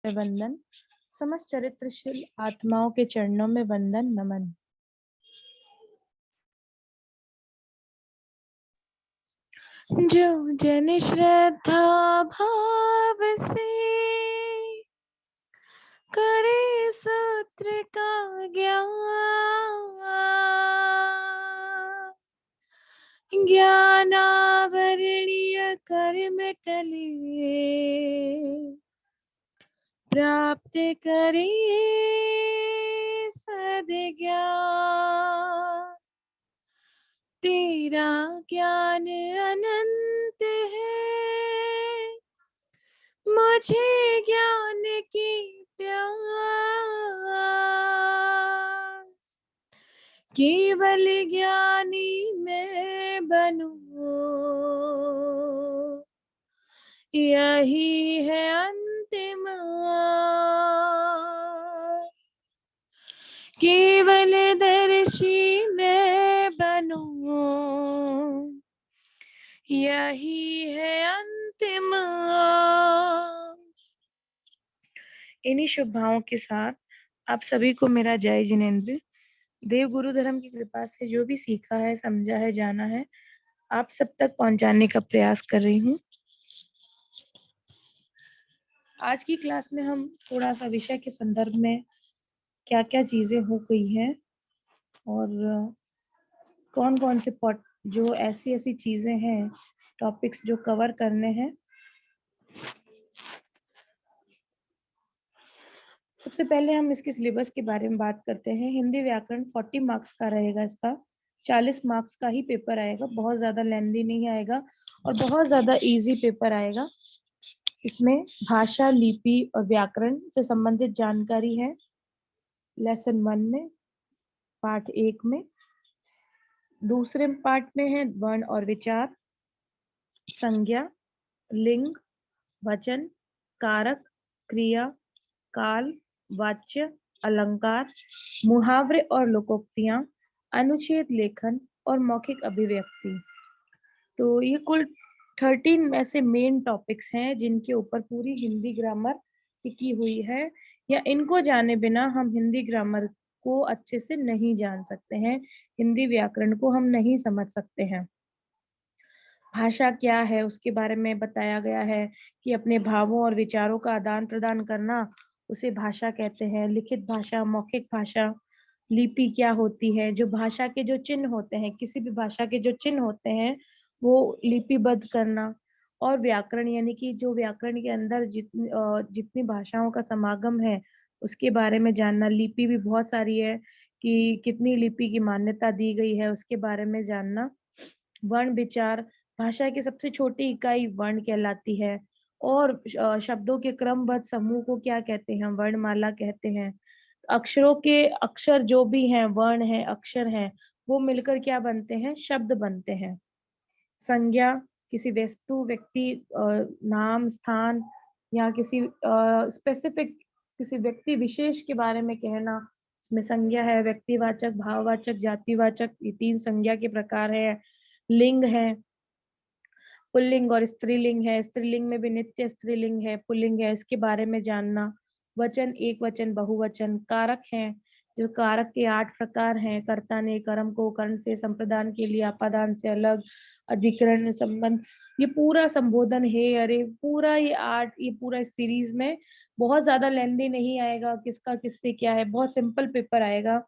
वंदन, समस्त चरित्रशील आत्माओं के चरणों में वंदन नमन। जो जन श्रद्धा भाव से करे सूत्र का ज्ञानावरणीय कर्म टले प्राप्त करे सद्ज्ञान। तेरा ज्ञान अनंत है, मुझे ज्ञान की प्यास। केवल ज्ञानी मैं बनूं, यही है अंतिम आस। केवल दर्शी मैं बनूं, यही है अंतिम आस। इन्हीं शुभ भावों के साथ आप सभी को मेरा जय जिनेंद्र। देव गुरु धर्म की कृपा से जो भी सीखा है, समझा है, जाना है, आप सब तक पहुंचाने का प्रयास कर रही हूँ। आज की क्लास में हम थोड़ा सा विषय के संदर्भ में क्या क्या चीजें हो गई हैं और कौन कौन से जो ऐसी चीजें हैं, टॉपिक्स जो कवर करने हैं। सबसे पहले हम इसके सिलेबस के बारे में बात करते हैं। हिंदी व्याकरण 40 मार्क्स का रहेगा, इसका 40 मार्क्स का ही पेपर आएगा, बहुत ज्यादा लेंथी नहीं आएगा और बहुत ज्यादा इजी पेपर आएगा। इसमें भाषा, लिपि और व्याकरण से संबंधित जानकारी है लेसन 1 में, पार्ट 1 में। दूसरे पार्ट में है वर्ण और विचार, संज्ञा, लिंग, वचन, कारक, क्रिया, काल, वाच्य, अलंकार, मुहावरे और लोकोक्तियां, अनुच्छेद लेखन और मौखिक अभिव्यक्ति। तो ये कुल 13 ऐसे मेन टॉपिक्स हैं जिनके ऊपर पूरी हिंदी ग्रामर टिकी हुई है, या इनको जाने बिना हम हिंदी ग्रामर को अच्छे से नहीं जान सकते हैं, हिंदी व्याकरण को हम नहीं समझ सकते हैं। भाषा क्या है उसके बारे में बताया गया है कि अपने भावों और विचारों का आदान प्रदान करना उसे भाषा कहते हैं। लिखित भाषा, मौखिक भाषा, लिपि क्या होती है, जो भाषा के जो चिन्ह होते हैं, किसी भी भाषा के जो चिन्ह होते हैं वो लिपिबद्ध करना, और व्याकरण यानी कि जो व्याकरण के अंदर जितनी भाषाओं का समागम है उसके बारे में जानना। लिपि भी बहुत सारी है कि कितनी लिपि की मान्यता दी गई है उसके बारे में जानना। वर्ण विचार, भाषा की सबसे छोटी इकाई वर्ण कहलाती है, और शब्दों के क्रमबद्ध समूह को क्या कहते हैं, वर्णमाला कहते हैं। अक्षरों के अक्षर जो भी हैं, वर्ण है, अक्षर हैं, वो मिलकर क्या बनते हैं, शब्द बनते हैं। संज्ञा, किसी वस्तु, व्यक्ति, नाम, स्थान या किसी स्पेसिफिक किसी व्यक्ति विशेष के बारे में कहना, इसमें संज्ञा है। व्यक्तिवाचक, भाववाचक, जातिवाचक, ये 3 संज्ञा के प्रकार है। लिंग है, पुल्लिंग और स्त्रीलिंग है, स्त्रीलिंग में भी नित्य स्त्रीलिंग है, पुल्लिंग है, इसके बारे में जानना। वचन, एक वचन, बहुवचन। कारक हैं, जो कारक के 8 प्रकार हैं। कर्ता ने कर्म को कर्ण से, संप्रदान के लिए अपादान से अलग, अधिकरण, संबंध, ये पूरा संबोधन है। अरे पूरा ये पूरा सीरीज में बहुत ज्यादा लेंथी नहीं आएगा, किसका किससे क्या है, बहुत सिंपल पेपर आएगा।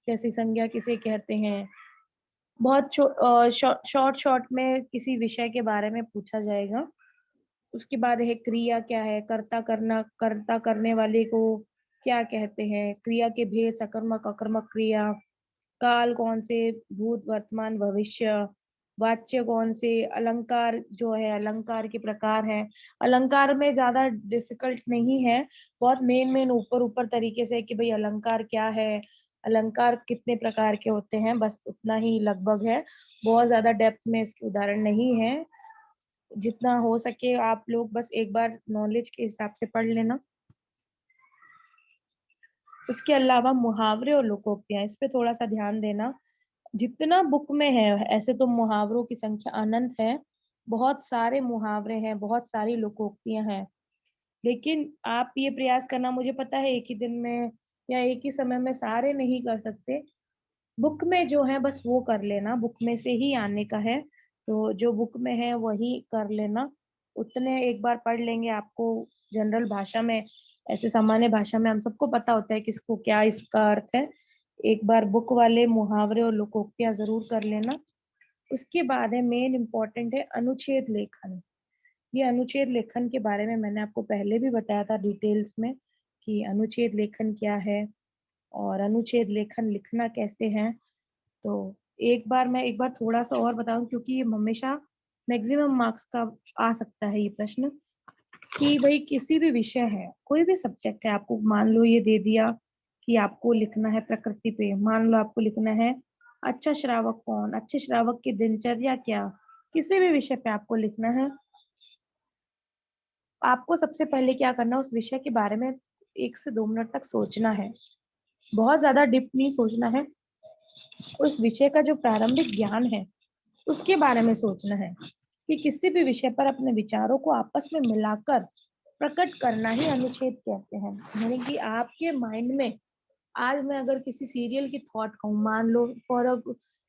जैसे संज्ञा किसे कहते हैं, बहुत शॉर्ट में किसी विषय के बारे में पूछा जाएगा। उसके बाद है क्रिया क्या है, कर्ता करना, कर्ता करने वाले को क्या कहते हैं, क्रिया के भेद, सकर्मक, अकर्मक क्रिया। काल कौन से, भूत, वर्तमान, भविष्य। वाच्य कौन से, अलंकार जो है, अलंकार के प्रकार है। अलंकार में ज्यादा डिफिकल्ट नहीं है, बहुत मेन ऊपर ऊपर तरीके से कि भाई अलंकार क्या है, अलंकार कितने प्रकार के होते हैं, बस उतना ही लगभग है। बहुत ज्यादा डेप्थ में इसके उदाहरण नहीं है, जितना हो सके आप लोग बस एक बार नॉलेज के हिसाब से पढ़ लेना। उसके अलावा मुहावरे और लोकोक्तियां, इस पे थोड़ा सा ध्यान देना। जितना बुक में है, ऐसे तो मुहावरों की संख्या अनंत है, बहुत सारे मुहावरे हैं, बहुत सारी लोकोक्तियां हैं, लेकिन आप ये प्रयास करना, मुझे पता है एक ही दिन में या एक ही समय में सारे नहीं कर सकते। बुक में जो है बस वो कर लेना, बुक में से ही आने का है, तो जो बुक में है वही कर लेना। उतने एक बार पढ़ लेंगे, आपको जनरल भाषा में, ऐसे सामान्य भाषा में हम सबको पता होता है किसको क्या इसका अर्थ है। एक बार बुक वाले मुहावरे और लोकोक्तियाँ ज़रूर कर लेना। उसके बाद है मेन इम्पोर्टेंट है अनुच्छेद लेखन। ये अनुच्छेद लेखन के बारे में मैंने आपको पहले भी बताया था डिटेल्स में कि अनुच्छेद लेखन क्या है और अनुच्छेद लेखन लिखना कैसे है। तो एक बार थोड़ा-सा और बताऊँ, क्योंकि ये हमेशा मैक्सिमम मार्क्स का आ सकता है ये प्रश्न, कि भई किसी भी विषय है, कोई भी सब्जेक्ट है, आपको मान लो ये दे दिया कि आपको लिखना है प्रकृति पे, मान लो आपको लिखना है अच्छा श्रावक कौन, अच्छे श्रावक की दिनचर्या क्या, किसी भी विषय पे आपको लिखना है। आपको सबसे पहले क्या करना है, उस विषय के बारे में 1 से 2 मिनट तक सोचना है। बहुत ज़्यादा डीप नहीं सोचना है। उस विषय का जो प्रारंभिक ज्ञान है, उसके बारे में सोचना है कि किसी भी विषय पर अपने विचारों को आपस में मिलाकर प्रकट करना ही अनुच्छेद कहते हैं। यानी कि आपके माइंड में, आज मैं अगर किसी सीरियल की थॉट कहूँ, मान लो फॉर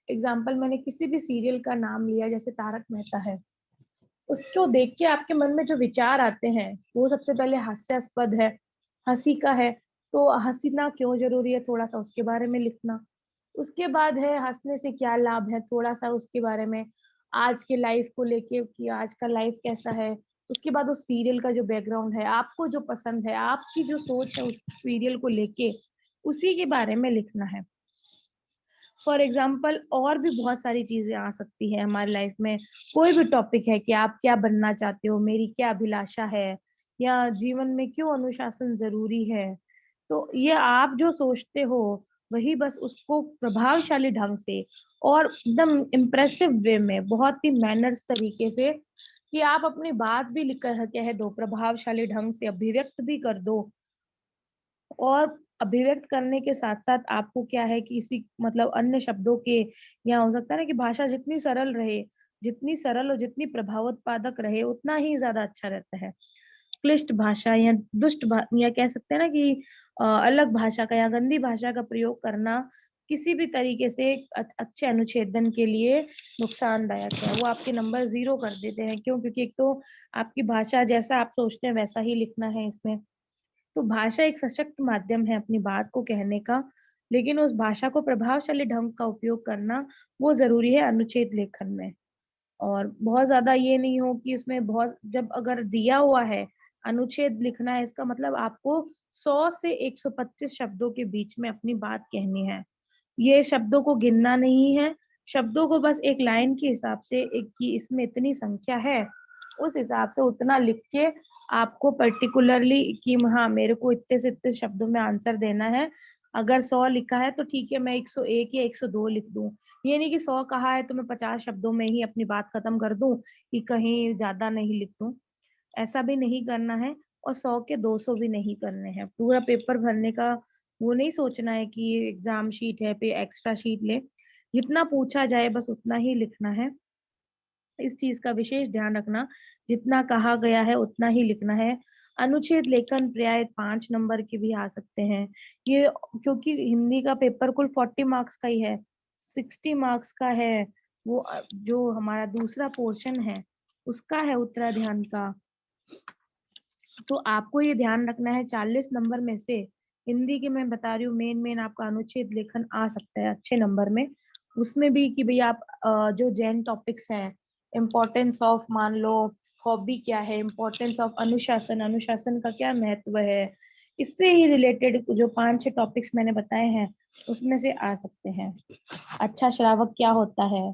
एग्जाम्पल मैंने किसी भी सीरियल का नाम लिया, जैसे तारक मेहता है, उसको देख के आपके मन में जो विचार आते हैं, वो सबसे पहले हास्यास्पद है, हँसी का है, तो हँसना क्यों ज़रूरी है, थोड़ा-सा उसके बारे में लिखना। उसके बाद है हँसने से क्या लाभ है, थोड़ा-सा उसके बारे में, आज के लाइफ़ को लेके कि आज का लाइफ़ कैसा है। उसके बाद उस सीरियल का जो बैकग्राउंड है, आपको जो पसंद है, आपकी जो सोच है उस सीरियल को लेके, उसी के बारे में लिखना है। फॉर एग्जाम्पल और भी बहुत सारी चीज़ें आ सकती हैं हमारी लाइफ में। कोई भी टॉपिक है कि आप क्या बनना चाहते हो, मेरी क्या अभिलाषा है, या जीवन में क्यों अनुशासन ज़रूरी है। तो ये आप जो सोचते हो, वही बस उसको प्रभावशाली ढंग से और एकदम इम्प्रेसिव वे में, बहुत ही मैनर्स तरीके से, कि आप अपनी बात भी लिख कर कह दो, प्रभावशाली ढंग से अभिव्यक्त भी कर दो। और अभिव्यक्त करने के साथ-साथ आपको क्या है कि इसी मतलब अन्य शब्दों के, या हो सकता है ना कि भाषा जितनी सरल रहे, जितनी सरल और जितनी प्रभावोत्पादक रहे, उतना ही ज़्यादा अच्छा रहता है। क्लिष्ट भाषा या या कह सकते हैं ना कि अलग भाषा का या गंदी भाषा का प्रयोग करना किसी भी तरीके से अच्छे अनुच्छेदन के लिए नुकसानदायक है। वो आपके नंबर 0 कर देते हैं। क्यों? क्योंकि एक तो आपकी भाषा जैसा आप सोचते हैं वैसा ही लिखना है इसमें। तो भाषा एक सशक्त माध्यम है अपनी बात को कहने का, लेकिन उस भाषा को प्रभावशाली ढंग का उपयोग करना, वो ज़रूरी है अनुच्छेद लेखन में। और बहुत ज़्यादा ये नहीं हो कि उसमें बहुत, जब अगर दिया हुआ है, अनुच्छेद लिखना है, इसका मतलब आपको 100 से 125 शब्दों के बीच में अपनी बात कहनी है। ये शब्दों को गिनना नहीं है, शब्दों को बस एक लाइन के हिसाब से, एक कि इसमें इतनी संख्या है, उस हिसाब से उतना लिख के आपको पर्टिकुलरली कि हाँ, मेरे को इतने से इतने शब्दों में आंसर देना है। अगर 100 लिखा है तो ठीक है, मैं 101 या 102 लिख दूँ। ये नहीं कि 100 कहा है तो मैं 50 शब्दों में ही अपनी बात खत्म कर दूँ, कि कहीं ज़्यादा नहीं लिख दूँ। ऐसा भी नहीं करना है और 100 के 200 भी नहीं करने हैं। पूरा पेपर भरने का वो नहीं सोचना है कि एग्ज़ाम शीट है पे एक्स्ट्रा शीट लें। जितना पूछा जाए बस उतना ही लिखना है। इस चीज़ का विशेष ध्यान रखना, जितना कहा गया है उतना ही लिखना है। अनुच्छेद लेखन प्रायः 5 नंबर के भी आ सकते हैं। ये क्योंकि हिंदी का पेपर कुल 40 मार्क्स का ही है, 60 मार्क्स का है। वो जो हमारा दूसरा पोर्शन है, उसका है उत्तराधान का। तो आपको ये ध्यान रखना है 40 नंबर में से हिंदी के मैं बता रही हूँ मेन आपका अनुच्छेद लेखन आ सकता है अच्छे नंबर में। उसमें भी कि भई आप जो जैन टॉपिक्स हैं, इम्पोर्टेंस ऑफ मान लो हॉबी क्या है, इम्पोर्टेंस ऑफ अनुशासन, अनुशासन का क्या महत्व है, इससे ही रिलेटेड जो 5-6 टॉपिक्स मैंने बताए हैं, उसमें से आ सकते हैं। अच्छा श्रावक क्या होता है?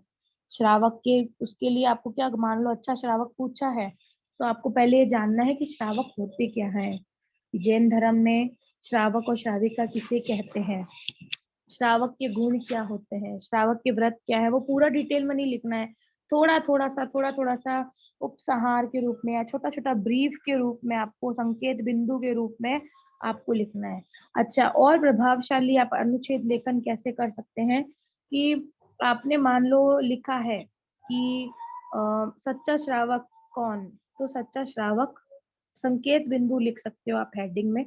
श्रावक के उसके लिए आपको क्या, मान लो अच्छा श्रावक पूछा है, तो आपको पहले ये जानना है कि श्रावक होते क्या हैं? जैन धर्म में श्रावक और श्राविका किसे कहते हैं? श्रावक के गुण क्या होते हैं? श्रावक के व्रत क्या है? वो पूरा डिटेल में नहीं लिखना है। थोड़ा-थोड़ा सा उपसंहार के रूप में या छोटा-छोटा ब्रीफ के रूप में, आपको संकेत बिंदु के रूप में आपको लिखना है। अच्छा, और प्रभावशाली आप अनुच्छेद लेखन कैसे कर सकते हैं कि आपने मान लो लिखा है कि सच्चा श्रावक कौन? तो सच्चा श्रावक संकेत बिंदु लिख सकते हो आप हेडिंग में,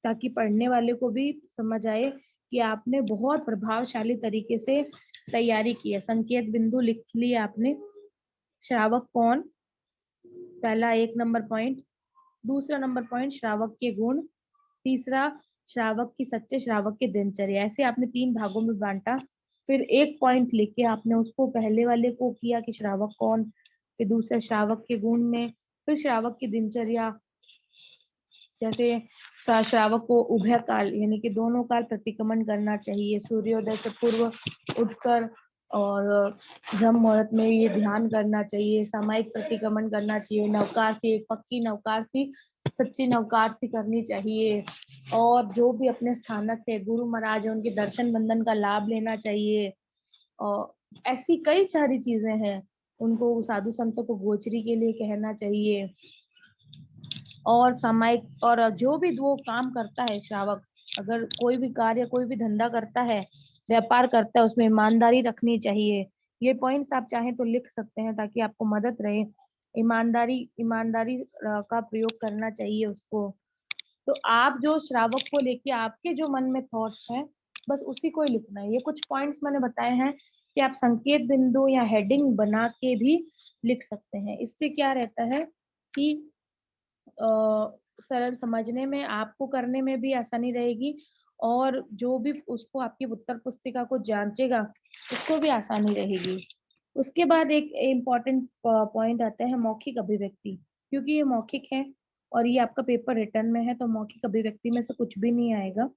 ताकि पढ़ने वाले को भी समझ आए कि आपने बहुत प्रभावशाली तरीके से तैयारी की है। संकेत बिंदु लिख लिया आपने। श्रावक कौन, पहला 1 नंबर पॉइंट। दूसरा नंबर पॉइंट श्रावक के गुण। तीसरा श्रावक की सच्चे श्रावक की दिनचर्या। ऐसे आपने 3 भागों में बांटा। फिर एक पॉइंट लिख के आपने उसको पहले वाले को किया कि श्रावक कौन, फिर दूसरे श्रावक के गुण में, फिर श्रावक की दिनचर्या। जैसे श्रावक को उभय काल यानी कि दोनों काल प्रतिक्रमण करना चाहिए, सूर्योदय से पूर्व उठकर और ब्रह्म मुहूर्त में ये ध्यान करना चाहिए, सामायिक प्रतिक्रमण करना चाहिए, नवकारसी, एक पक्की नवकारसी, सच्ची नवकारसी करनी चाहिए, और जो भी अपने स्थानक है गुरु महाराज है उनके दर्शन बंधन का लाभ लेना चाहिए। और ऐसी कई सारी चीजें हैं, उनको साधु संतों को गोचरी के लिए कहना चाहिए। और सामायिक और जो भी वो काम करता है श्रावक, अगर कोई भी कार्य कोई भी धंधा करता है, व्यापार करता है, उसमें ईमानदारी रखनी चाहिए। ये पॉइंट्स आप चाहें तो लिख सकते हैं ताकि आपको मदद रहे। ईमानदारी ईमानदारी का प्रयोग करना चाहिए उसको। तो आप जो श्रावक को लेके आपके जो मन में थॉट्स हैं बस उसी को ही लिखना है। ये कुछ पॉइंट्स मैंने बताए हैं कि आप संकेत बिंदु या हेडिंग बना के भी लिख सकते हैं। इससे क्या रहता है कि सरल समझने में, आपको करने में भी आसानी रहेगी, और जो भी उसको आपकी उत्तर पुस्तिका को जांचेगा उसको भी आसानी रहेगी। उसके बाद एक इम्पॉर्टेंट पॉइंट आता है मौखिक अभिव्यक्ति, क्योंकि ये मौखिक है और ये आपका पेपर रिटर्न में है, तो मौखिक अभिव्यक्ति में से कुछ भी नहीं आएगा,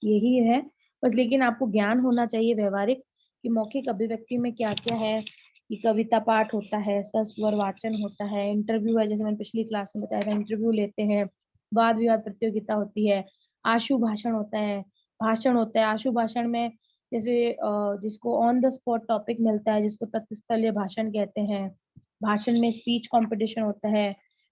यही है बस। लेकिन आपको ज्ञान होना चाहिए व्यवहारिक कि मौखिक अभिव्यक्ति में क्या क्या है। कि कविता पाठ होता है, सस्वर वाचन होता है, इंटरव्यू है, जैसे मैंने पिछली क्लास में बताया था, इंटरव्यू लेते हैं, वाद विवाद प्रतियोगिता होती है, आशु भाषण होता है, भाषण होता है। आशु भाषण में जैसे जिसको ऑन द स्पॉट टॉपिक मिलता है, जिसको तत्स्थलीय भाषण कहते हैं। भाषण में स्पीच कंपटीशन होता है,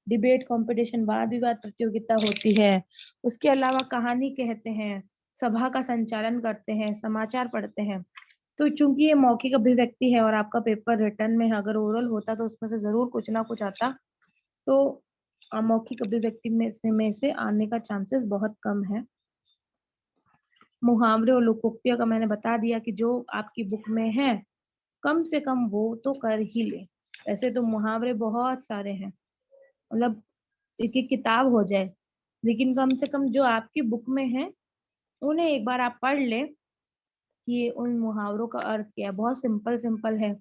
डिबेट कंपटीशन, वाद विवाद प्रतियोगिता होती है। उसके अलावा कहानी कहते हैं, सभा का संचालन करते हैं, समाचार पढ़ते हैं। तो चूंकि ये मौखिक अभिव्यक्ति है और आपका पेपर रिटर्न में है, अगर ओरल होता तो उसमें से जरूर कुछ ना कुछ आता, तो मौखिक अभिव्यक्ति में से आने का चांसेस बहुत कम है। मुहावरे और लोकोक्तियों का मैंने बता दिया कि जो आपकी बुक में है कम से कम वो तो कर ही ले। ऐसे तो मुहावरे बहुत सारे हैं, मतलब एक एक किताब हो जाए, लेकिन कम से कम जो आपकी बुक में है उन्हें एक बार आप पढ़ ले कि उन मुहावरों का अर्थ क्या है। बहुत सिंपल सिंपल है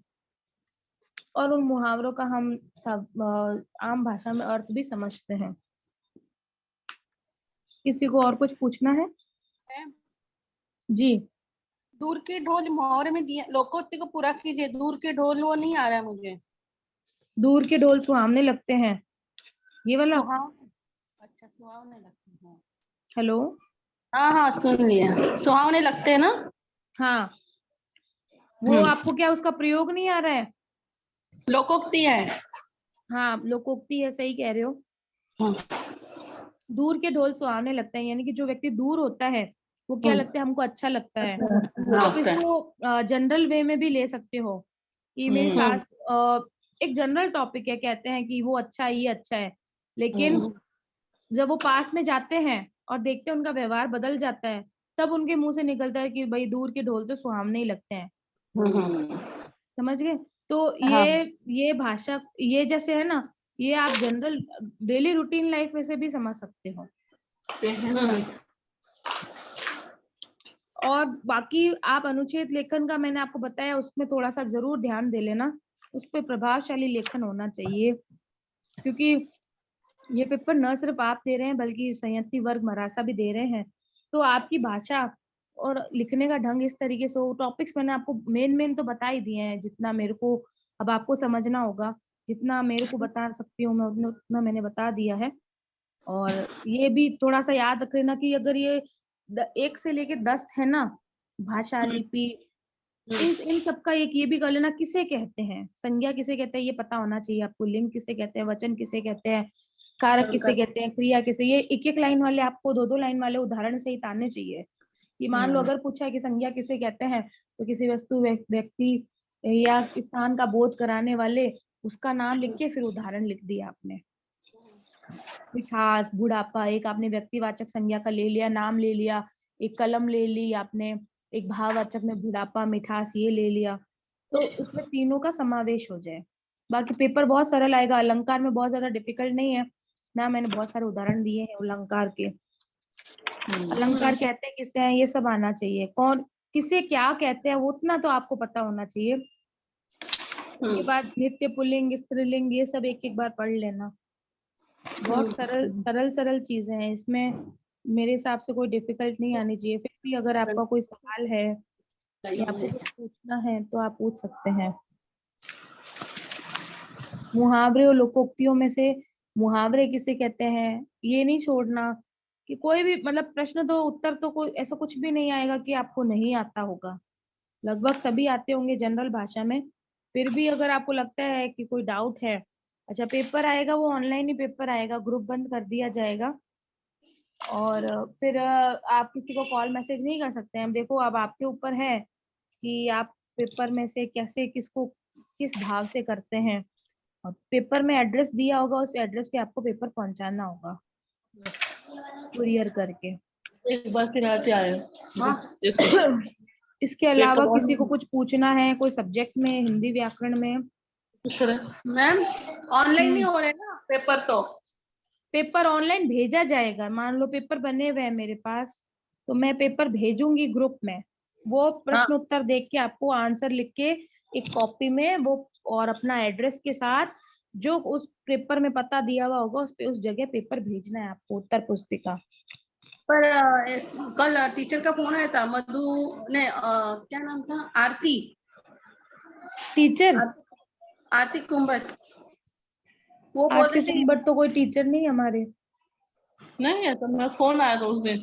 और उन मुहावरों का हम सब आम भाषा में अर्थ भी समझते हैं। किसी को और कुछ पूछना है? जी। दूर के ढोल मुहावरे में दिया, लोकोक्ति को पूरा कीजिए। दूर के ढोल वो नहीं आ रहा है मुझे। दूर के ढोल सुहावने लगते हैं, ये वाला। अच्छा, सुहावने लगते हैं। हेलो। हाँ हाँ, सुन लिया, सुहावने लगते हैं ना। हाँ, वो आपको क्या उसका प्रयोग नहीं आ रहा है? लोकोक्ति है। हाँ, लोकोक्ति है, सही कह रहे हो। दूर के ढोल सुहावने लगते हैं, यानी कि जो व्यक्ति दूर होता है वो क्या लगता है, हमको अच्छा लगता है। आप इसको जनरल वे में भी ले सकते हो कि मेरी सास, एक जनरल टॉपिक है, कहते हैं कि वो अच्छा है, ये अच्छा है, लेकिन जब वो पास में जाते हैं और देखते हैं उनका व्यवहार बदल जाता है, तब उनके मुंह से निकलता है कि भाई दूर के ढोल तो सुहावने ही लगते हैं। समझ गए? तो ये भाषा, ये जैसे है ना, ये आप जनरल डेली रूटीन लाइफ में से भी समझ सकते हो। और बाकी आप अनुच्छेद लेखन का मैंने आपको बताया, उसमें थोड़ा सा जरूर ध्यान दे लेना, उस पर प्रभावशाली लेखन होना चाहिए, क्योंकि ये पेपर न सिर्फ आप दे रहे हैं बल्कि संयंत्री वर्ग मरासा भी दे रहे हैं। तो आपकी भाषा और लिखने का ढंग इस तरीके से हो। टॉपिक्स मैंने आपको मेन तो बता ही दिए हैं, जितना मेरे को अब आपको समझना होगा, जितना मेरे को बता सकती हूँ मैं उतना मैंने बता दिया है। और ये भी थोड़ा सा याद रख लेना कि अगर ये 1 से लेके 10 है ना, भाषा, लिपि, इन सबका एक ये भी कर लेना किसे कहते हैं, संज्ञा किसे कहते हैं ये पता होना चाहिए आपको, लिंग किसे कहते हैं, वचन किसे कहते हैं, कारक किसे कहते हैं, क्रिया किसे, ये एक एक लाइन वाले आपको 2-2 लाइन वाले उदाहरण सहित आने चाहिए। कि मान लो अगर पूछा है कि संज्ञा किसे कहते हैं, तो किसी वस्तु, व्यक्ति या स्थान का बोध कराने वाले उसका नाम लिख के फिर उदाहरण लिख दिया आपने। मिठास, बुढ़ापा, एक आपने व्यक्तिवाचक संज्ञा का ले लिया, नाम ले लिया, एक कलम ले ली आपने, एक भाववाचक में बुढ़ापा, मिठास ये ले लिया, तो उसमें तीनों का समावेश हो जाए। बाकी पेपर बहुत सरल आएगा, अलंकार में बहुत ज्यादा डिफिकल्ट नहीं है ना, मैंने बहुत सारे उदाहरण दिए हैं अलंकार के। अलंकार कहते हैं किसे हैं, ये सब आना चाहिए, कौन किसे क्या कहते हैं वो उतना तो आपको पता होना चाहिए। उसके बाद नित्य पुल्लिंग, स्त्रीलिंग, ये सब एक एक बार पढ़ लेना। बहुत सरल सरल सरल चीजें हैं इसमें, मेरे हिसाब से कोई डिफिकल्ट नहीं आनी चाहिए। फिर भी अगर आपका कोई सवाल है या आपको कुछ पूछना है तो आप पूछ सकते हैं। मुहावरे और लोकोक्तियों में से मुहावरे किसे कहते हैं, ये नहीं छोड़ना कि कोई भी मतलब प्रश्न तो उत्तर तो कोई ऐसा कुछ भी नहीं आएगा कि आपको नहीं आता होगा, लगभग सभी आते होंगे जनरल भाषा में। फिर भी अगर आपको लगता है कि कोई डाउट है, अच्छा पेपर आएगा, वो ऑनलाइन ही पेपर आएगा, ग्रुप बंद कर दिया जाएगा और फिर आप किसी को कॉल मैसेज नहीं कर सकते हैं। देखो अब आपके ऊपर है कि आप पेपर में से कैसे किसको किस भाव से करते हैं, और पेपर में एड्रेस दिया होगा, उस एड्रेस पे आपको पेपर पहुंचाना होगा कुरियर करके। एक बार फिर आते आए। हाँ इसके अलावा किसी को कुछ पूछना है कोई सब्जेक्ट में, हिंदी व्याकरण में? मैम ऑनलाइन ही हो रहे हैं ना पेपर, तो पेपर ऑनलाइन भेजा जाएगा। मान लो पेपर बने हुए हैं मेरे पास, तो मैं पेपर भेजूंगी ग्रुप में, वो प्रश्न उत्तर देख के आपको आंसर लिख के एक कॉपी में वो, और अपना एड्रेस के साथ जो उस पेपर में पता दिया हुआ होगा उस पे उस जगह पेपर भेजना है आपको, उत्तर पुस्तिका। पर कल टीचर का फोन आया था, मधु ने क्या नाम था, आरती टीचर? आरती कुंभट, वो बोल आरती रही थी। कुंभट तो कोई टीचर नहीं हमारे। नहीं है तो मैं फोन आया था उस दिन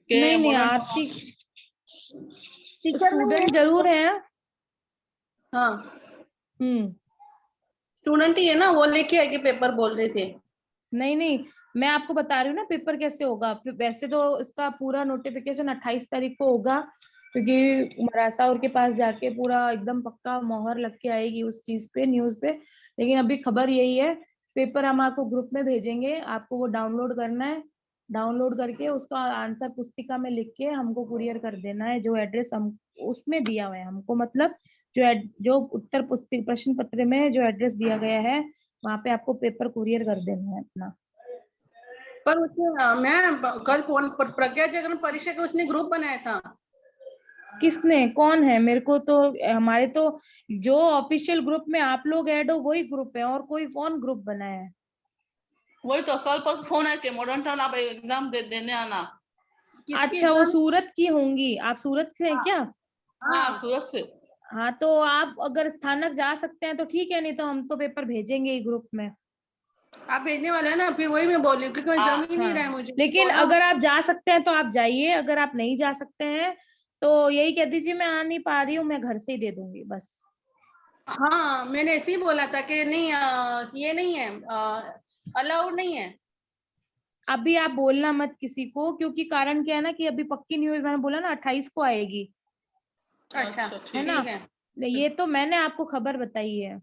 के नहीं नहीं, मॉडर्न आरती टीचर नहीं है। स्टूडेंट जरूर है। हाँ हम्म। स्टूडेंट ही है ना, वो लेके आएगी पेपर बोल रहे थे। नहीं नहीं, मैं आपको बता रही हूँ ना पेपर कैसे होगा। वैसे तो इसका पूरा नोटिफिकेशन 28 तारीख को होगा, क्योंकि मरासा और के पास जाके पूरा एकदम पक्का मोहर लग के आएगी उस चीज पे, न्यूज पे। लेकिन अभी खबर यही है, पेपर हम आपको ग्रुप में भेजेंगे, आपको वो डाउनलोड करना है, डाउनलोड करके उसका आंसर पुस्तिका में लिख के हमको कुरियर कर देना है, जो एड्रेस हम उसमें दिया हुआ है हमको, मतलब जो उत्तर पुस्तिक प्रश्न पत्र में जो एड्रेस दिया गया है वहां पे आपको पेपर कुरियर कर देना है अपना। पर उसने मैं कल फोन पर प्रज्ञा जागरण परीक्षा का उसने ग्रुप बनाया था। किसने, कौन है? मेरे को तो हमारे तो जो ऑफिशियल ग्रुप में आप लोग ऐड हो वही ग्रुप है, और कोई कौन ग्रुप बनाया है? वही तो कल पर फोन आया कि मॉडर्न टाउन आप एग्जाम देने आना। किसकी अच्छा, वो एग्जाम? सूरत की होंगी, आप सूरत से हैं हाँ क्या? हाँ सूरत से। हाँ तो आप अगर स्थानक जा सकते हैं तो ठीक है, नहीं तो हम तो पेपर भेजेंगे ही ग्रुप में। आप भेजने वाले हैं ना, फिर वही मैं बोल रही हूँ क्योंकि मैं जम ही नहीं रहा है हाँ, मुझे लेकिन बोला। अगर आप जा सकते हैं तो आप जाइए, अगर आप नहीं जा सकते हैं तो यही कह दीजिए मैं आ नहीं पा रही हूँ, मैं घर से ही दे दूंगी बस। हाँ मैंने ऐसे ही बोला था कि नहीं ये नहीं है, अलाउड नहीं है। अभी आप बोलना मत किसी को, क्योंकि कारण क्या है ना कि अभी पक्की न्यूज मैंने बोला ना 28 को आएगी, अच्छा है ठीक ना? है। ये तो मैंने आपको खबर बताई है।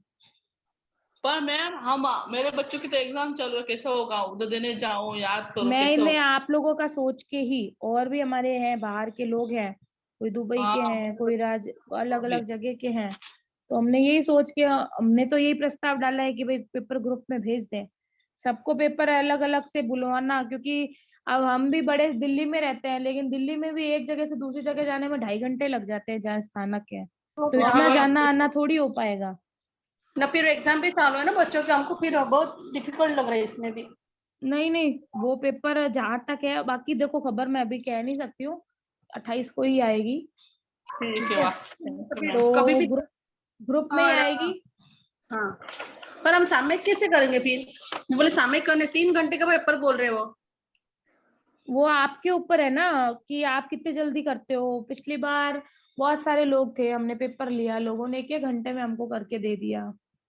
पर मैम हम मेरे बच्चों की तो एग्जाम चल रहा है, कैसे होगा, उधर देने जाऊं, याद करो कैसे मैंने होगा। आप लोगों का सोच के ही, और भी हमारे हैं बाहर के लोग हैं, कोई दुबई के हाँ हैं, कोई अलग अलग जगह के हैं, तो हमने यही सोच के हमने तो यही प्रस्ताव डाला है कि भाई पेपर ग्रुप में भेज दें। सबको पेपर अलग अलग से बुलवाना, क्योंकि अब हम भी बड़े दिल्ली में रहते हैं, लेकिन दिल्ली में भी एक जगह से दूसरी जगह जाने में 2.5 घंटे लग जाते हैं जहाँ स्थानक है, तो इतना जाना आना थोड़ी हो पाएगा। ना फिर एग्जाम भी चालू है ना बच्चों के, हमको फिर बहुत डिफिकल्ट लग रहा है इसमें भी। नहीं नहीं, वो पेपर जहां तक है, बाकी देखो खबर मैं अभी कह नहीं सकती हूँ, 28 को ही आएगी। ठीक ठीक है है, वाह, थैंक यू मैम, कभी तो भी। ग्रुप में ही और आएगी। हाँ पर हम सामयिक कैसे करेंगे फिर? बोले सामयिक करने 3 घंटे का पेपर बोल रहे हो। वो आपके ऊपर है ना कि आप कितने जल्दी करते हो। पिछली बार बहुत सारे लोग थे, हमने पेपर लिया, लोगों ने 1-1 घंटे में हमको करके दे दिया।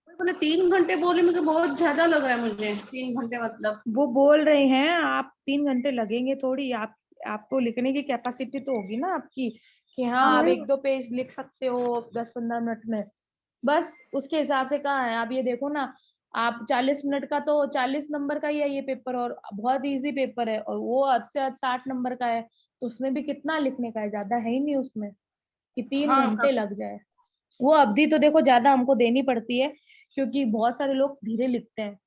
बोले 3 घंटे बोले, मुझे बहुत ज्यादा लग रहा है, मुझे 3 घंटे मतलब। वो बोल रहे हैं आप 3 घंटे लगेंगे थोड़ी, आप आपको लिखने की कैपेसिटी तो होगी ना आपकी, कि हाँ हाँ आप 1-2 पेज लिख सकते हो 10-15 मिनट में, बस उसके हिसाब से कहाँ है। आप ये देखो ना, आप 40 मिनट का तो 40 नंबर का ही है ये पेपर, और बहुत इजी पेपर है, और वो हद से हद 60 नंबर का है, तो उसमें भी कितना लिखने का है, ज्यादा है ही नहीं उसमें कि 3 हाँ घंटे लग जाए। वो अवधि तो देखो ज्यादा हमको देनी पड़ती है, क्योंकि बहुत सारे लोग धीरे लिखते हैं,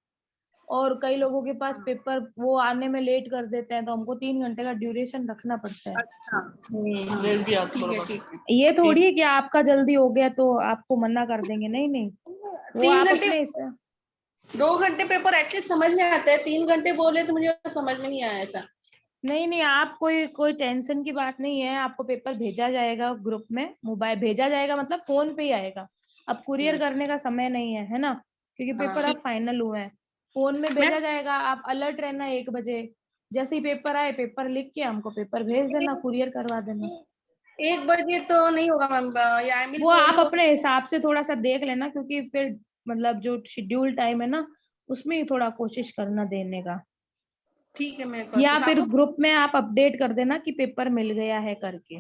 और कई लोगों के पास पेपर वो आने में लेट कर देते हैं, तो हमको 3 घंटे का ड्यूरेशन रखना पड़ता है। अच्छा लेट भी आता ठीक है बरोबर। ठीक है। ये थोड़ी है कि आपका जल्दी हो गया तो आपको मना कर देंगे, नहीं नहीं, वो 3 आप घंटे, अपने 2 घंटे पेपर एटलीस्ट समझ में आता है, 3 घंटे बोले तो मुझे समझ में नहीं आया था। नहीं नहीं, आप कोई कोई टेंशन की बात नहीं है, आपको पेपर भेजा जाएगा ग्रुप में, मोबाइल भेजा जाएगा मतलब फोन पे ही आएगा। अब कुरियर करने का समय नहीं है ना, क्योंकि पेपर अब फाइनल हुए हैं। फोन में भेजा जाएगा, आप अलर्ट रहना 1 बजे, जैसे ही पेपर आए पेपर लिख के हमको पेपर भेज देना, कुरियर करवा देना। 1 बजे तो नहीं होगा मैम, या आई वो आप अपने हिसाब से थोड़ा सा देख लेना, क्योंकि फिर मतलब जो शेड्यूल टाइम है ना, उसमें ही थोड़ा कोशिश करना देने का, ठीक है मैं या फिर आपको ग्रुप में आप अपडेट कर देना कि पेपर मिल गया है करके,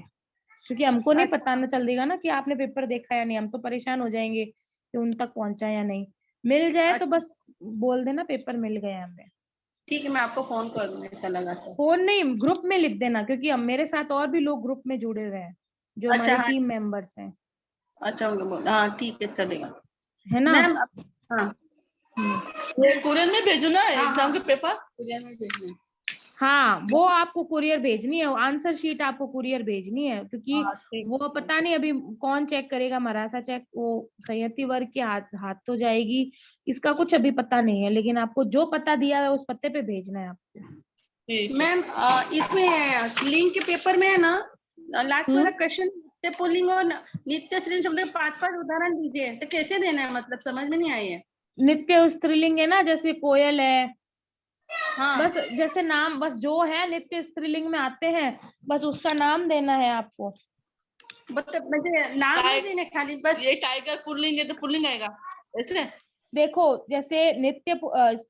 क्योंकि हमको नहीं पता न चल देगा ना कि आपने पेपर देखा या नहीं, हम तो परेशान हो जाएंगे कि उन तक पहुंचा या नहीं। मिल जाए तो बस बोल देना पेपर मिल गया हमें। ठीक है मैं आपको फोन कर दूंगी ऐसा लगा तो। फोन नहीं, ग्रुप में लिख देना, क्योंकि अब मेरे साथ और भी लोग ग्रुप में जुड़े हुए हैं जो अच्छा हमारे हाँ, टीम मेंबर्स हैं, अच्छा हाँ ठीक है चलेगा है ना। मैम। हाँ ये कुरियर में भेजू ना एग्जाम के पेपर? कुरियर में भेजना है। हाँ, वो आपको कुरियर भेजनी है, आंसर शीट आपको कुरियर भेजनी है, क्योंकि हाँ, ठीक वो पता नहीं अभी कौन चेक करेगा, मरासा चेक, वो संयति वर्ग के हाथ तो जाएगी, इसका कुछ अभी पता नहीं है, लेकिन आपको जो पता दिया है उस पते पे भेजना है आपको। ठीक है। मैम इसमें लिंक के पेपर में है ना, लास्ट वाला क्वेश्चन नित्य पुल्लिंग और नित्य स्त्रीलिंग शब्द के 5-5 उदाहरण दीजिए, तो कैसे देना है, मतलब समझ में नहीं आई है। नित्य स्त्रीलिंग है ना, जैसे कोयल है, हाँ बस जैसे नाम, बस जो है नित्य स्त्रीलिंग में आते हैं, बस उसका नाम देना है आपको। मतलब मुझे नाम नहीं देने खाली बस। ये टाइगर पुल्लिंग है तो पुल्लिंग आएगा ऐसे? देखो जैसे नित्य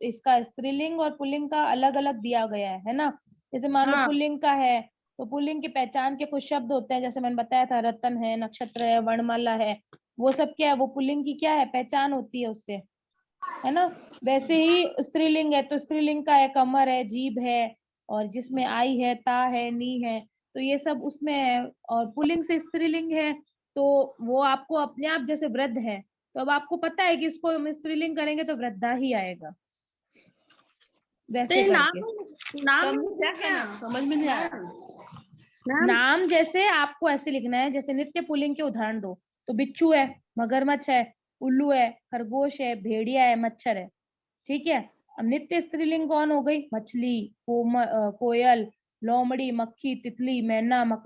इसका स्त्रीलिंग और पुल्लिंग का अलग अलग दिया गया है ना, जैसे मान लो हाँ पुल्लिंग का है, तो पुल्लिंग की पहचान के कुछ शब्द होते हैं, जैसे मैंने बताया था, रतन है, नक्षत्र है, वर्णमाला है, वो सब क्या है, वो पुल्लिंग की क्या है, पहचान होती है उससे, है ना। वैसे ही स्त्रीलिंग है, तो स्त्रीलिंग का है, कमर है, जीभ है, और जिसमें आई है, ता है, नी है, तो ये सब उसमें है। और पुल्लिंग से स्त्रीलिंग है, तो वो आपको अपने आप, जैसे वृद्ध है, तो अब आपको पता है कि इसको हम स्त्रीलिंग करेंगे तो वृद्धा ही आएगा, तो वैसे ये करके। नाम समझ क्या क्या करना, समझ में नहीं आया। नाम जैसे आपको ऐसे लिखना है, जैसे नित्य पुल्लिंग के उदाहरण दो, तो बिच्छू है, मगरमच्छ है, उल्लू है, खरगोश है, भेड़िया है, मच्छर है, ठीक है। अब नित्य स्त्रीलिंग कौन हो गई, मछली, कोयल, लोमड़ी, मक्खी, तितली, मैना,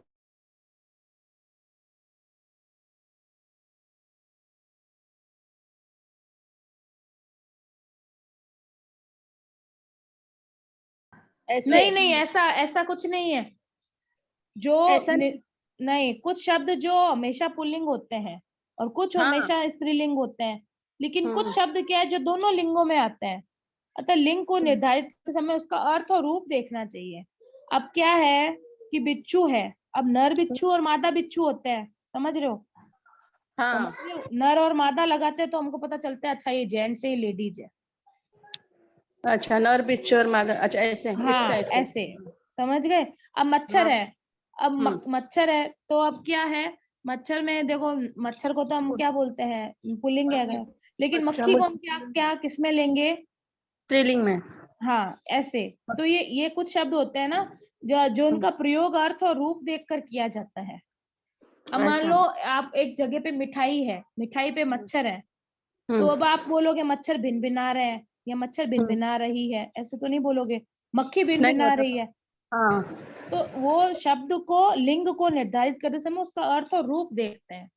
ऐसे नहीं नहीं, ऐसा ऐसा कुछ नहीं है, जो ऐसा नहीं, कुछ शब्द जो हमेशा पुल्लिंग होते हैं और कुछ हाँ हमेशा स्त्रीलिंग होते हैं, लेकिन कुछ हम्म, शब्द क्या है जो दोनों लिंगों में आते हैं, अतः लिंग को निर्धारित करते समय उसका अर्थ और रूप देखना चाहिए। अब क्या है कि बिच्छू है, अब नर बिच्छू और मादा बिच्छू होते हैं, समझ रहे हो, हाँ नर और मादा लगाते हैं तो हमको पता चलता है, अच्छा ये जेंट्स है, ये लेडीज है। अच्छा नर बिच्छू और मादा, अच्छा ऐसे इस हाँ टाइप से। ऐसे, समझ गए। अब मच्छर हाँ है, अब मच्छर है, तो अब क्या है, मच्छर में देखो, मच्छर को तो हम क्या बोलते हैं, पुल्लिंग है, लेकिन अच्छा मक्खी को हम क्या क्या किसमें लेंगे, स्त्रीलिंग में। हाँ ऐसे। तो ये कुछ शब्द होते हैं ना, जो उनका प्रयोग अर्थ और रूप देखकर किया जाता है। अब मान लो आप एक जगह पे मिठाई है, मिठाई पे मच्छर है, तो अब आप बोलोगे मच्छर भिनभिना रहे हैं या मच्छर भिनभिना रही है, ऐसे तो नहीं बोलोगे, मक्खी नहीं भिनभिना होता। रही है। हाँ तो वो शब्द को, लिंग को निर्धारित करते समय उसका अर्थ और रूप देखते हैं,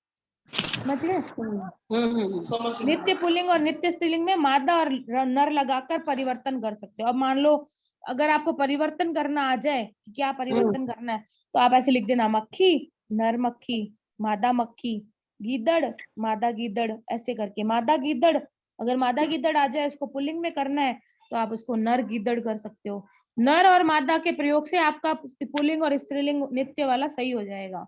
समझ गए। समझ गई। नित्य पुल्लिंग और नित्य स्त्रीलिंग में मादा और नर लगाकर परिवर्तन कर सकते हो। अब मान लो अगर आपको परिवर्तन करना आ जाए कि क्या परिवर्तन करना है, तो आप ऐसे लिख देना, मक्खी, नर मक्खी, मादा मक्खी, गीदड़, मादा गीदड़, ऐसे करके मादा गीदड़, अगर मादा गीदड़ आ जाए, इसको पुल्लिंग में करना है तो आप उसको नर गीदड़ कर सकते हो। नर और मादा के प्रयोग से आपका पुल्लिंग और स्त्रीलिंग नित्य वाला सही हो जाएगा।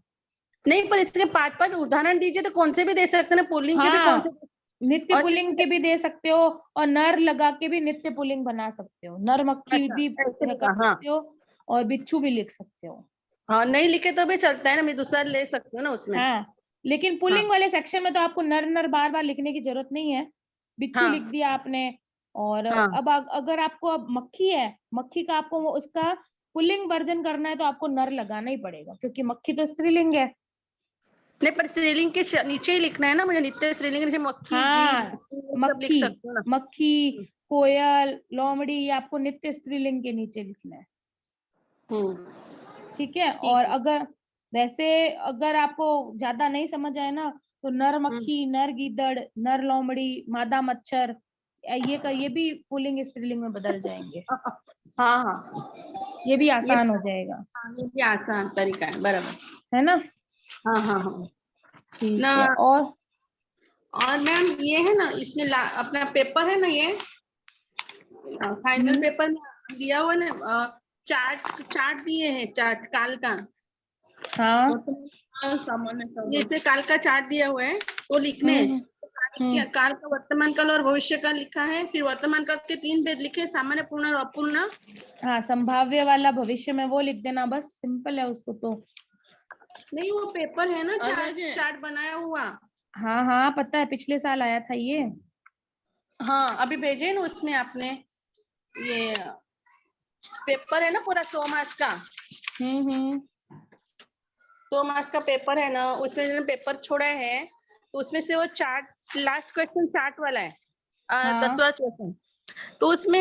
नहीं, पर इसके 5-5 उदाहरण दीजिए, तो कौन से भी दे सकते हैं, पुल्लिंग के भी कौन से। हाँ, नित्य और पुल्लिंग के भी दे सकते हो और नर लगा के भी नित्य पुल्लिंग बना सकते हो, नर मक्खी अच्छा, भी ऐसे कर लगा, हाँ सकते हो और बिच्छू भी लिख सकते हो। हाँ, नहीं लिखे तो भी चलता है ना, मैं दूसरा ले सकती हूँ ना उसमें। हाँ, लेकिन पुल्लिंग हाँ वाले सेक्शन में तो आपको नर नर बार बार लिखने की जरूरत नहीं है, बिच्छू लिख हाँ दिया आपने। और हाँ, अब अगर आपको अब मक्खी है, मक्खी का आपको उसका पुल्लिंग वर्जन करना है तो आपको नर लगाना ही पड़ेगा, क्योंकि मक्खी तो स्त्रीलिंग है। नहीं पर स्त्रीलिंग के नीचे ही लिखना है ना मुझे, नित्य स्त्रीलिंग के नीचे मक्खी जी हाँ, सब लिख मक्खी, सकते हो ना। मक्खी, कोयल, लोमड़ी, ये आपको नित्य स्त्रीलिंग के नीचे लिखना है। हम्म, ठीक है। ठीक और है। अगर वैसे अगर आपको ज्यादा नहीं समझ आए ना, तो नर हम्म, मक्खी, नर गीदड़, नर लोमड़ी, मादा मच्छर, ये भी पुल्लिंग स्त्रीलिंग में बदल जाएंगे। हाँ हाँ, ये भी ये आसान हो जाएगा, ये भी आसान तरीका है, बराबर। है ना। हाँ हाँ हाँ ना। ठीक है। और मैम ये है ना, इसमें अपना पेपर है ना, ये फाइनल हम्म, पेपर में दिया हुआ ना, चार्ट चार्ट दिए हैं, चार्ट काल का, हाँ, जैसे काल का चार्ट दिया हुआ है वो लिखने हैं। हम्म, तो हम्म, काल का वर्तमान काल और भविष्य काल लिखा है, फिर वर्तमान काल के 3 भेद लिखे हैं, सामान्य, पूर्ण और अपूर्ण। हाँ, संभाव्य वाला भविष्य में वो लिख देना, बस सिंपल है उसको तो। नहीं वो पेपर है ना, चार्ट चार्ट बनाया हुआ। हाँ हाँ, पता है, पिछले साल आया था ये। हाँ अभी भेजे ना उसमें आपने, ये पेपर है ना पूरा 100 मार्क्स का, हम्म, 100 मार्क्स का पेपर है ना, उसमें जो पेपर छोड़ा है तो उसमें से वो चार्ट, लास्ट क्वेश्चन चार्ट वाला है, हाँ 10वां क्वेश्चन। तो उसमें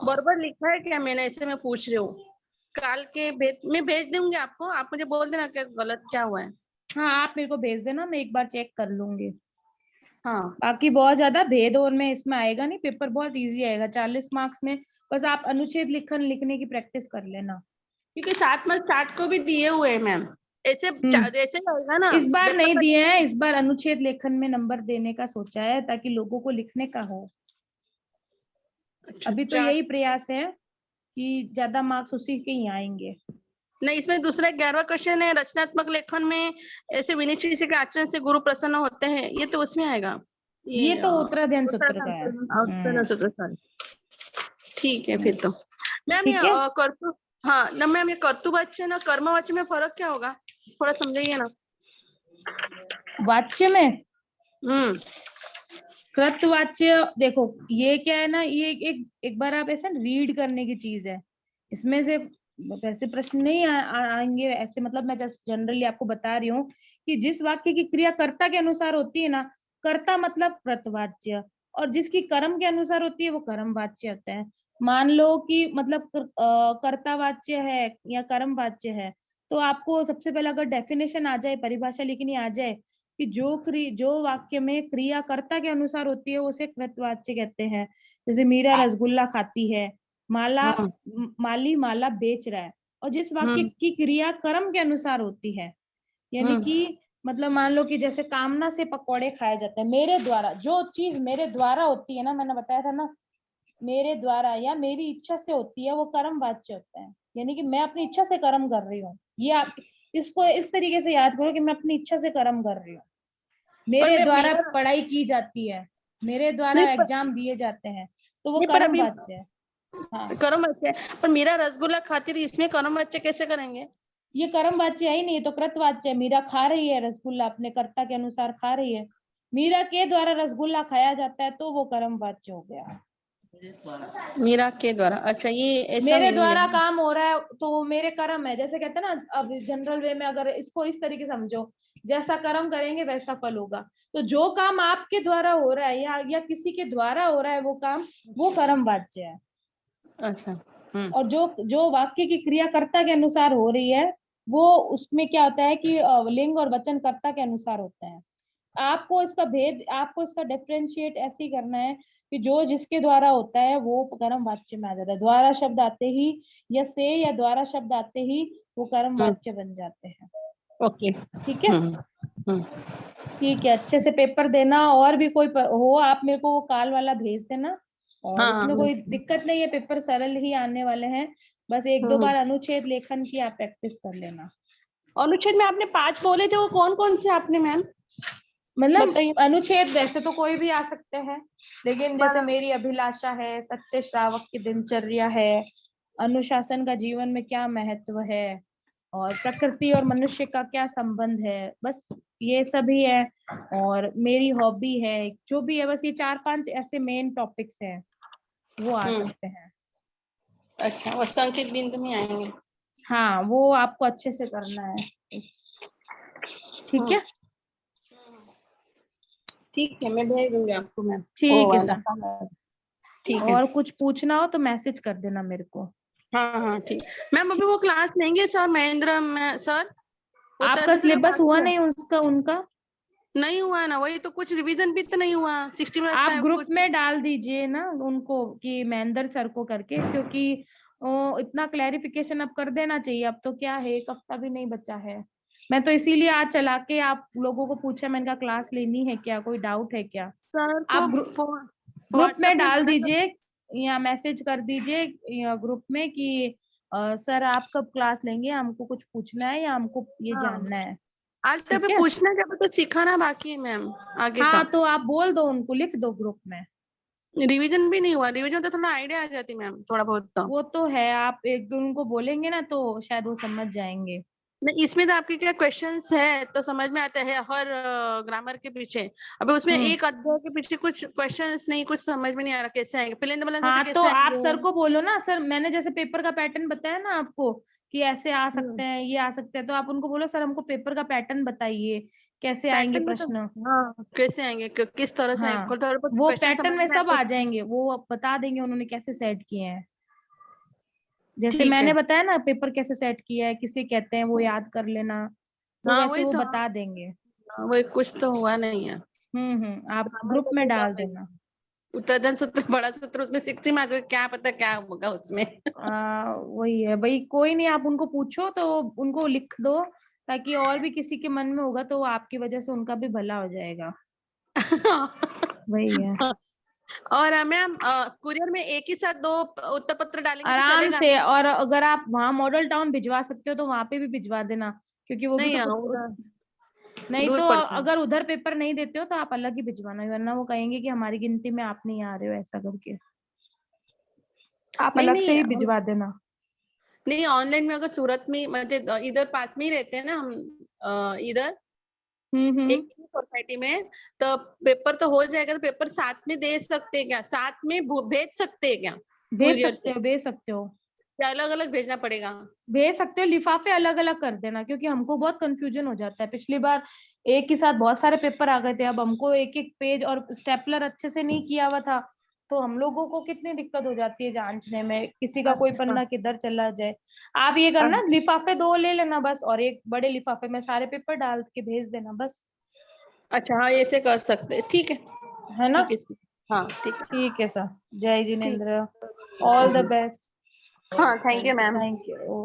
बराबर लिखा है क्या, मैंने ऐसे में पूछ रही हूँ। काल के भेद मैं भेज दूंगी आपको, आप मुझे बोल देना क्या गलत क्या हुआ है। हाँ, आप मेरे को भेज देना, मैं एक बार चेक कर लूंगी। हाँ बाकी बहुत ज्यादा भेद और में इसमें आएगा नहीं, पेपर बहुत इजी आएगा 40 मार्क्स में। बस आप अनुच्छेद लिखन लिखने की प्रैक्टिस कर लेना। क्योंकि 7 मार्क्स चार्ट को भी दिए हुए हैं मैम, ऐसे हम्म, ऐसे रहेगा ना इस बार नहीं पेपर। दिए हैं, इस बार अनुच्छेद लेखन में नंबर देने का सोचा है ताकि लोगों को लिखने का हो। अच्छा अभी तो चार्ट यही प्रयास है कि ज्यादा मार्क्स उसी के ही आएंगे। नहीं, इसमें दूसरा 11वां क्वेश्चन है, रचनात्मक लेखन में ऐसे विनिश्चित किसी के आचरण से गुरु प्रसन्न होते हैं, ये तो उसमें आएगा, ये ये तो उत्तराध्ययन सूत्र का है। उत्तराधन सूत्र का। ठीक है हम्म, फिर तो मैम ये ठीक है। कर्तु, हाँ ना मैम, ये कर्तुवाच्य ना कर्मवाच्य में फर्क क्या होगा, थोड़ा समझाइए ना। वाच्य में हम्म, कृतवाच्य, देखो ये क्या है ना, ये एक बार आप ऐसा रीड करने की चीज है, इसमें से वैसे प्रश्न नहीं आएंगे ऐसे, मतलब मैं जस्ट जनरली आपको बता रही हूँ कि जिस वाक्य की क्रिया कर्ता के अनुसार होती है ना, कर्ता मतलब कृतवाच्य, और जिसकी कर्म के अनुसार होती है वो कर्मवाच्य होता है। मान लो कि मतलब कर्तावाच्य है या कर्मवाच्य है, तो आपको सबसे पहले अगर डेफिनेशन आ जाए, परिभाषा लिखनी आ जाए कि जो वाक्य में क्रिया कर्ता के अनुसार होती है उसे कृतवाच्य कहते हैं। जैसे मीरा रसगुल्ला खाती है, माला हम्म माली माला बेच रहा है। और जिस वाक्य हम्म की क्रिया कर्म के अनुसार होती है, यानी हम्म कि मतलब मान लो कि जैसे कामना से पकौड़े खाए जाते हैं, मेरे द्वारा, जो चीज मेरे द्वारा होती है ना, मैंने बताया था ना, मेरे द्वारा या मेरी इच्छा से होती है वो कर्म वाच्य होता है, यानी कि मैं अपनी इच्छा से कर्म कर रही हूँ। ये आप इसको इस तरीके से याद करो कि मैं अपनी इच्छा से कर्म कर रही हूँ। पर मेरे मैं द्वारा मेरा पढ़ाई की जाती है, मेरे द्वारा नहीं पर एग्जाम दिए जाते हैं, तो वो नहीं पर कर्म अभी वाच्य है। हाँ, कर्म वाच्य है, पर मीरा रसगुल्ला खाती थी, इसमें कर्म वाच्य कैसे करेंगे। ये कर्म वाच्य है ही नहीं, ये तो कृत वाच्य है। मीरा खा रही है रसगुल्ला, अपने कर्ता के अनुसार खा रही है, मीरा के द्वारा रसगुल्ला खाया जाता है तो वो कर्म वाच्य हो गया। मीरा के द्वारा, अच्छा ये ऐसा मेरे मीनिंग द्वारा है। काम हो रहा है तो वो मेरे कर्म है, जैसे कहते हैं ना, अब जनरल वे में अगर इसको इस तरीके से समझो, जैसा कर्म करेंगे वैसा फल होगा। तो जो काम आपके द्वारा हो रहा है या किसी के द्वारा हो रहा है वो काम, वो कर्म वाच्य है। अच्छा और जो जो वाक्य की क्रिया कर्ता के अनुसार हो रही है, वो उसमें क्या होता है कि लिंग और वचन कर्ता के अनुसार होते हैं। आपको इसका भेद, आपको इसका डिफरेंशिएट ऐसे ही करना है कि जो जिसके द्वारा होता है वो कर्म वाच्य में आ जाता है। द्वारा शब्द आते ही या द्वारा शब्द आते ही वो कर्म हम्म, वाच्य बन जाते हैं। ओके। ठीक है। हम्म, ठीक है, अच्छे से पेपर देना, और भी कोई हो आप मेरे को वो काल वाला भेज देना। और हाँ हाँ उसमें कोई दिक्कत नहीं है, पेपर सरल ही आने वाले हैं, बस एक दो हम्म। बार अनुच्छेद लेखन की आप प्रैक्टिस कर लेना। अनुच्छेद में आपने 5 बोले थे, वो कौन कौन से आपने मैम। मतलब बताइए। अनुच्छेद वैसे तो कोई भी आ सकते हैं, लेकिन जैसे हाँ। मेरी अभिलाषा है, सच्चे श्रावक की दिनचर्या है, अनुशासन का जीवन में क्या महत्व है, और प्रकृति और मनुष्य का क्या संबंध है, बस ये सभी है। और मेरी हॉबी है, जो भी है, बस ये 4-5 ऐसे मेन टॉपिक्स हैं, वो आ सकते हैं। अच्छा, वो संकेत बिंदु में आएंगे। हाँ, वो आपको अच्छे से करना है। ठीक है। ठीक है, मैं भेज दूंगी आपको मैम। ठीक है वाला। सर। ठीक है। और कुछ पूछना हो तो मैसेज कर देना मेरे को। हाँ हाँ ठीक। मैम अभी वो क्लास लेंगे सर, महेंद्र सर? आपका उतरने से तो सिलेबस हुआ बाकी है। नहीं उसका, उनका? नहीं हुआ है ना, वही तो, कुछ रिवीजन भी तो नहीं हुआ 60 मिनट्स आप का ग्रुप कुछ। में डाल दीजिए ना उनको कि महेंद्र सर को करके, क्योंकि इतना क्लैरिफिकेशन अब कर देना चाहिए। अब तो क्या है, 1 हफ्ता भी नहीं बचा है। मैं तो इसीलिए आज चला के आप लोगों को पूछा, मैंने कहा क्लास लेनी है क्या, कोई डाउट है क्या। सर आप को ग्रुप में व्हाट्सएप में डाल बोला था। दीजिए या मैसेज कर दीजिए या ग्रुप में कि सर आप कब क्लास लेंगे, हमको कुछ पूछना है या हमको ये हाँ, जानना है। आज तो ठीक अभी है। पूछना जब तो सिखाना बाकी है मैम, आगे का। हाँ, तो आप बोल दो उनको, लिख दो ग्रुप में। रिवीजन भी नहीं हुआ, रिवीजन तो थोड़ा आइडिया आ जाती मैम, थोड़ा बहुत तो। वो तो है, आप एक उनको बोलेंगे ना तो शायद वो समझ जाएंगे। नहीं, इसमें तो आपके क्या क्वेश्चंस है तो समझ में आता है हर ग्रामर के पीछे। अभी उसमें एक अध्याय के पीछे कुछ क्वेश्चंस नहीं, कुछ समझ में नहीं आ रहा कैसे आएंगे, प्लेन हाँ, तो कैसे आप आएंगे। सर को बोलो ना, सर मैंने जैसे पेपर का पैटर्न बताया ना आपको कि ऐसे आ सकते हैं, ये आ सकते हैं, तो आप उनको बोलो सर हमको पेपर का पैटर्न बताइए, कैसे आएंगे पैटर्न में तो, प्रश्न। हाँ कैसे आएंगे, किस तरह से आएंगे, हाँ, थोड़ा बहुत वो क्वेश्चन पैटर्न समझ में में आए सब तो। आ जाएंगे, वो अब बता देंगे उन्होंने कैसे सेट किए हैं। जैसे ठीक है। मैंने बताया ना पेपर कैसे सेट किया है, किसे कहते हैं, वो याद कर लेना, तो हाँ वैसे वही वो तो, बता देंगे। वही कुछ तो हुआ नहीं है। आप ग्रामर ग्रुप का में तो डाल कर रही देना। उत्तरदान सूत्र, बड़ा सूत्र, उसमें 60 मार्क्स, क्या पता क्या होगा उसमें। वही है भाई, कोई नहीं, आप उनको पूछो तो उनको लिख दो, ताकि और भी किसी के मन में होगा तो आपकी वजह से उनका भी भला हो जाएगा। वही है। और मैम कुरियर में एक ही साथ 2 उत्तर पत्र डालेंगे तो आराम चलेगा? से, और अगर आप वहां मॉडल टाउन भिजवा सकते हो तो वहां पे भी भिजवा देना, क्योंकि वो भी नहीं तो उधर नहीं दूर तो पड़ता है। अगर उधर पेपर नहीं देते हो तो आप अलग ही भिजवाना, वरना वो कहेंगे कि हमारी गिनती में आप नहीं आ रहे हो, ऐसा करके आप नहीं अलग से नहीं ही भिजवा देना। नहीं, ऑनलाइन में अगर सूरत में, मतलब इधर पास में ही रहते हैं ना हम, इधर एक हम्म। ही सोसाइटी में, तो पेपर तो हो जाएगा, तो पेपर साथ में दे सकते हैं क्या, साथ में भेज सकते हैं क्या भेज कुरियर सकते से, हो, भेज सकते हो, या अलग अलग भेजना पड़ेगा? भेज सकते हो। लिफाफे अलग अलग कर देना, क्योंकि हमको बहुत कंफ्यूजन हो जाता है। पिछली बार एक ही साथ बहुत सारे पेपर आ गए थे, अब हमको एक एक पेज और स्टेपलर अच्छे से नहीं किया हुआ था, तो हम लोगों को कितनी दिक्कत हो जाती है जांचने में, किसी का कोई अच्छा। पन्ना किधर चला जाए। आप ये करना, लिफाफे 2 ले लेना बस, और एक बड़े लिफाफे में सारे पेपर डाल के भेज देना बस। अच्छा हाँ, ऐसे कर सकते हैं, ठीक है। है ना। ठीक है। हाँ ठीक है। ठीक है सर। जय ठीक। जिनेन्द्र। All the best. हाँ thank you ma'am. Thank you.